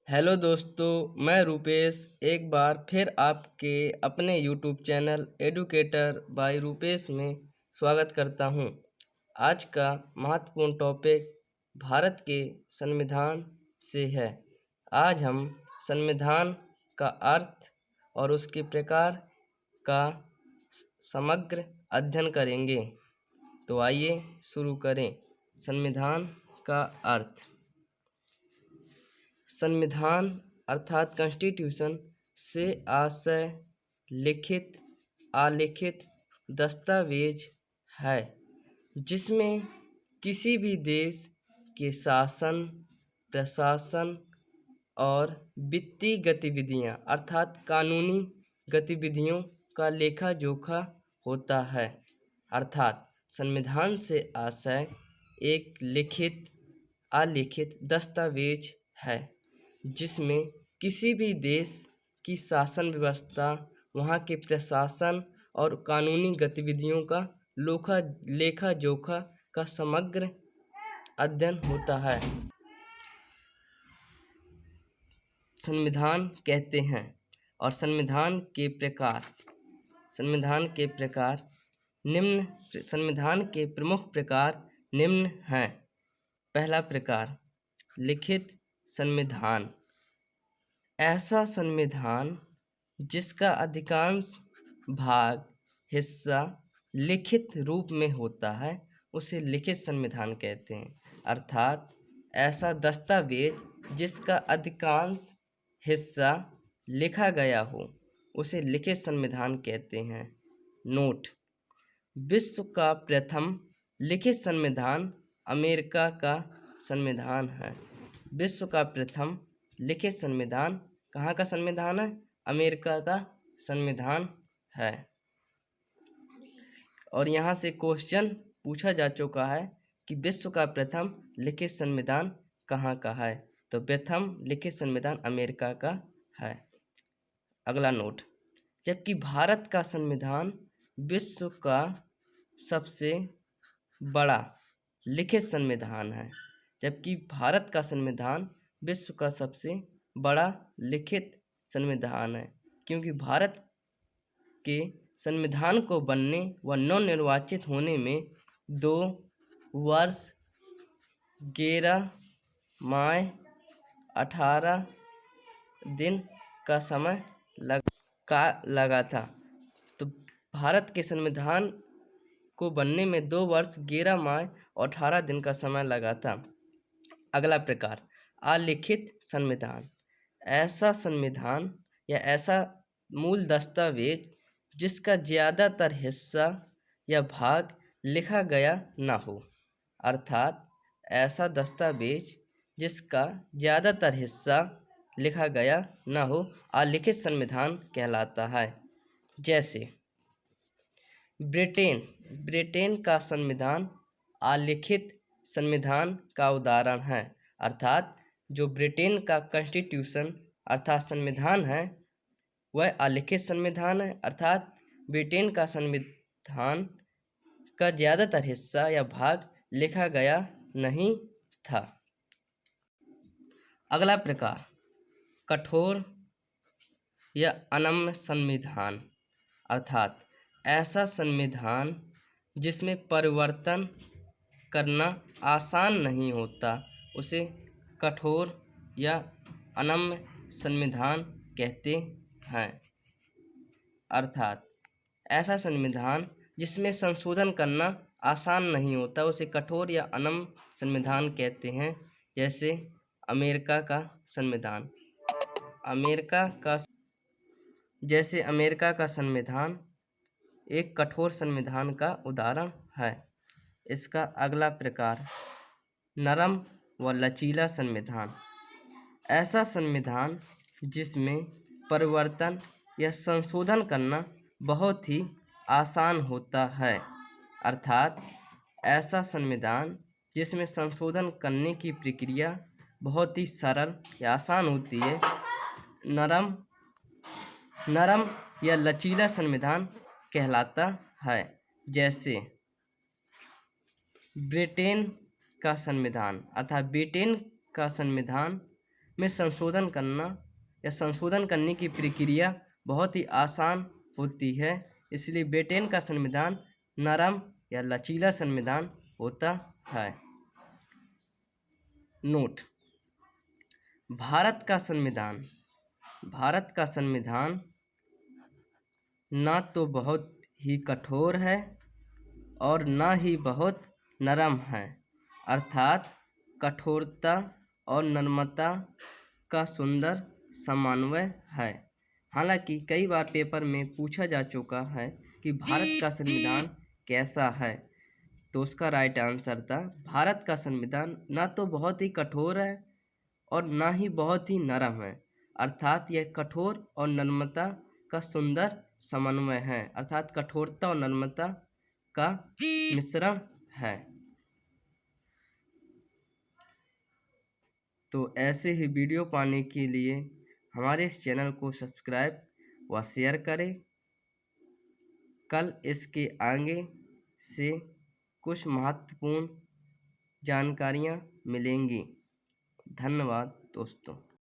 Hello दोस्तों, मैं रूपेश एक बार फिर आपके अपने YouTube channel educator by Rupesh में स्वागत करता हूं। आज का महत्वपूर्ण टॉपिक भारत के संविधान से है। आज हम संविधान का अर्थ और उसके प्रकार का समग्र अध्ययन करेंगे। तो आइए शुरू करें। संविधान का अर्थ। संविधान अर्थात कॉन्स्टिट्यूशन से आशय लिखित अलिखित दस्तावेज है जिसमें किसी भी देश के शासन, प्रशासन और वित्तीय गतिविधियां अर्थात कानूनी गतिविधियों का लेखा जोखा होता है। अर्थात संविधान से आशय एक लिखित अलिखित दस्तावेज है जिसमें किसी भी देश की शासन व्यवस्था, वहाँ के प्रशासन और कानूनी गतिविधियों का लेखा जोखा का समग्र अध्ययन होता है। संविधान कहते हैं। और संविधान के प्रकार निम्न। संविधान के प्रमुख प्रकार निम्न हैं। पहला प्रकार लिखित संविधान। ऐसा संविधान जिसका अधिकांश भाग हिस्सा लिखित रूप में होता है उसे लिखित संविधान कहते हैं। अर्थात ऐसा दस्तावेज जिसका अधिकांश हिस्सा लिखा गया हो उसे लिखित संविधान कहते हैं। नोट: विश्व का प्रथम लिखित संविधान अमेरिका का संविधान है। विश्व का प्रथम लिखित संविधान कहाँ का संविधान है? अमेरिका का संविधान है। और यहाँ से क्वेश्चन पूछा जा चुका है कि विश्व का प्रथम लिखित संविधान कहाँ का है, तो प्रथम लिखित संविधान अमेरिका का है। अगला नोट: जबकि भारत का संविधान विश्व का सबसे बड़ा लिखित संविधान है। जबकि भारत का संविधान विश्व का सबसे बड़ा लिखित संविधान है, क्योंकि भारत के संविधान को बनने व नवनिर्वाचित होने में 2 वर्ष 11 माह 18 दिन का समय लगा था। तो भारत के संविधान को बनने में 2 वर्ष 11 माह और 18 दिन का समय लगा था। अगला प्रकार अलिखित संविधान। ऐसा संविधान या ऐसा मूल दस्तावेज जिसका ज़्यादातर हिस्सा या भाग लिखा गया न हो। अर्थात ऐसा दस्तावेज जिसका ज़्यादातर हिस्सा लिखा गया न हो अलिखित संविधान कहलाता है। जैसे ब्रिटेन का संविधान अलिखित संविधान का उदाहरण है। अर्थात जो ब्रिटेन का कॉन्स्टिट्यूशन अर्थात संविधान है वह अलिखित संविधान है। अर्थात ब्रिटेन का संविधान का ज़्यादातर हिस्सा या भाग लिखा गया नहीं था। अगला प्रकार कठोर या अनम्य संविधान। अर्थात ऐसा संविधान जिसमें परिवर्तन करना आसान नहीं होता उसे कठोर या अनम्य संविधान कहते हैं। अर्थात ऐसा संविधान जिसमें संशोधन करना आसान नहीं होता उसे कठोर या अनम्य संविधान कहते हैं। जैसे अमेरिका का संविधान। अमेरिका का संविधान एक कठोर संविधान का उदाहरण है। इसका अगला प्रकार नरम व लचीला संविधान। ऐसा संविधान जिसमें परिवर्तन या संशोधन करना बहुत ही आसान होता है। अर्थात ऐसा संविधान जिसमें संशोधन करने की प्रक्रिया बहुत ही सरल या आसान होती है। नरम या लचीला संविधान कहलाता है। जैसे ब्रिटेन का संविधान। अर्थात ब्रिटेन का संविधान में संशोधन करना या संशोधन करने की प्रक्रिया बहुत ही आसान होती है, इसलिए ब्रिटेन का संविधान नरम या लचीला संविधान होता है। नोट: भारत का संविधान ना तो बहुत ही कठोर है और ना ही बहुत नरम है, अर्थात कठोरता और नम्रता का सुंदर समन्वय है। हालांकि कई बार पेपर में पूछा जा चुका है कि भारत का संविधान कैसा है, तो उसका राइट आंसर था भारत का संविधान ना तो बहुत ही कठोर है और ना ही बहुत ही नरम है, अर्थात यह कठोर और नम्रता का सुंदर समन्वय है, अर्थात कठोरता और नम्रता का मिश्रण है। तो ऐसे ही वीडियो पाने के लिए हमारे इस चैनल को सब्सक्राइब व शेयर करें। कल इसके आगे से कुछ महत्वपूर्ण जानकारियाँ मिलेंगी। धन्यवाद दोस्तों।